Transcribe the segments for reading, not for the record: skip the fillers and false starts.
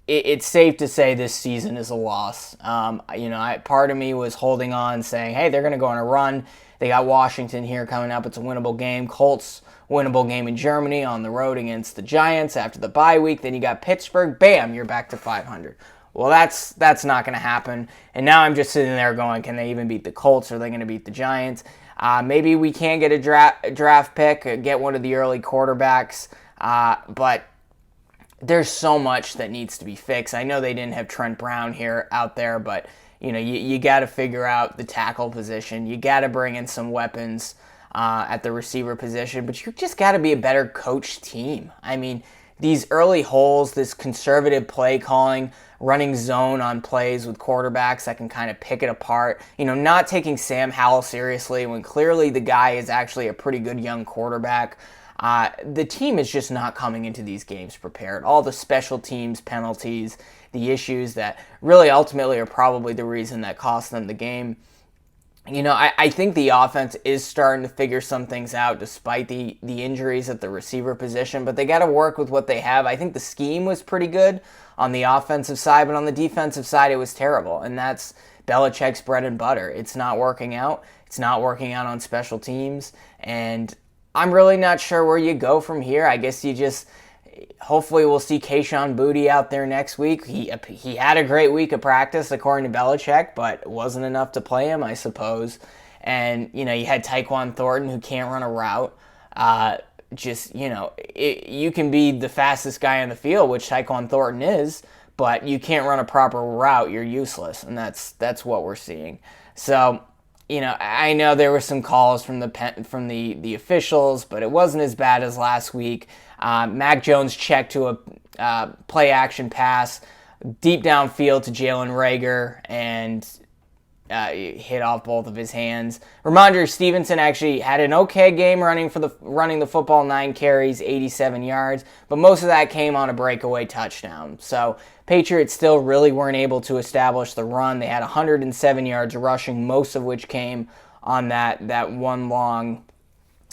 it's safe to say this season is a loss. Part of me was holding on, saying, hey, they're going to go on a run. They got Washington here coming up. It's a winnable game. Colts, winnable game in Germany on the road against the Giants after the bye week. Then you got Pittsburgh. Bam, you're back to 500. Well, that's not going to happen. And now I'm just sitting there going, can they even beat the Colts? Are they going to beat the Giants? Maybe we can get a draft pick, get one of the early quarterbacks. But there's so much that needs to be fixed. I know they didn't have Trent Brown out there, but you got to figure out the tackle position. You got to bring in some weapons at the receiver position, but you just got to be a better coached team. I mean, these early holes, this conservative play calling, running zone on plays with quarterbacks that can kind of pick it apart. Not taking Sam Howell seriously when clearly the guy is actually a pretty good young quarterback. The team is just not coming into these games prepared. All the special teams penalties, the issues that really ultimately are probably the reason that cost them the game. I think the offense is starting to figure some things out despite the injuries at the receiver position, but they got to work with what they have. I think the scheme was pretty good on the offensive side, but on the defensive side, it was terrible, and that's Belichick's bread and butter. It's not working out. It's not working out on special teams, and I'm really not sure where you go from here. I guess you just hopefully we'll see Kayshon Boutte out there next week. He had a great week of practice according to Belichick, but it wasn't enough to play him, I suppose. And you had Tyquan Thornton who can't run a route. You can be the fastest guy on the field, which Tyquan Thornton is, but you can't run a proper route. You're useless, and that's what we're seeing. So. I know there were some calls from the officials, but it wasn't as bad as last week. Mac Jones checked to a play-action pass deep downfield to Jalen Reagor and hit off both of his hands. Ramondre Stevenson actually had an okay game running the football, 9 carries, 87 yards, but most of that came on a breakaway touchdown. So Patriots still really weren't able to establish the run. They had 107 yards rushing, most of which came on that one long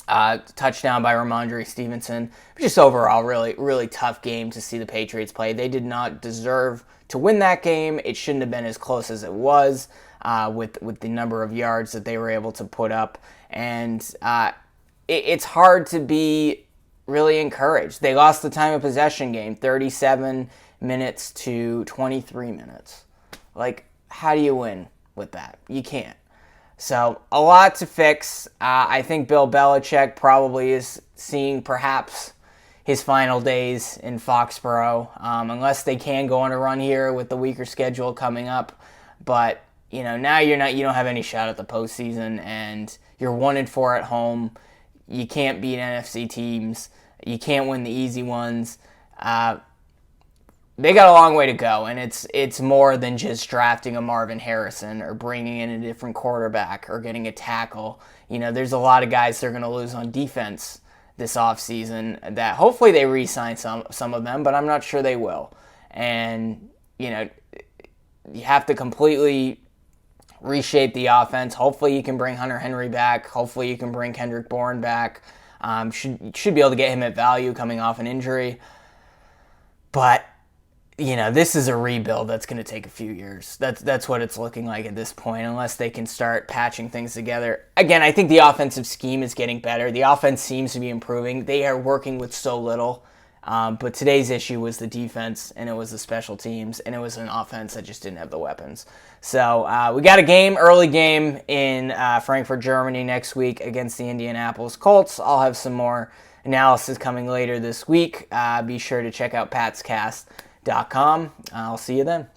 touchdown by Ramondre Stevenson. Just overall, really, really tough game to see the Patriots play. They did not deserve to win that game. It shouldn't have been as close as it was with the number of yards that they were able to put up. And it's hard to be really encouraged. They lost the time of possession game, 37 minutes to 23 minutes. Like, how do you win with that? You can't. So, a lot to fix. I think Bill Belichick probably is seeing perhaps his final days in Foxborough, unless they can go on a run here with the weaker schedule coming up. But, now you don't have any shot at the postseason, and you're 1-4 at home. You can't beat NFC teams. You can't win the easy ones. They got a long way to go, and it's more than just drafting a Marvin Harrison or bringing in a different quarterback or getting a tackle. There's a lot of guys they're going to lose on defense this offseason that hopefully they re-sign some of them, but I'm not sure they will. And, you have to completely reshape the offense. Hopefully you can bring Hunter Henry back. Hopefully you can bring Kendrick Bourne back. Should be able to get him at value coming off an injury. But this is a rebuild that's going to take a few years. That's what it's looking like at this point, unless they can start patching things together. Again, I think the offensive scheme is getting better. The offense seems to be improving. They are working with so little. But today's issue was the defense, and it was the special teams, and it was an offense that just didn't have the weapons. So we got a early game in Frankfurt, Germany next week against the Indianapolis Colts. I'll have some more analysis coming later this week. Be sure to check out patscast.com. I'll see you then.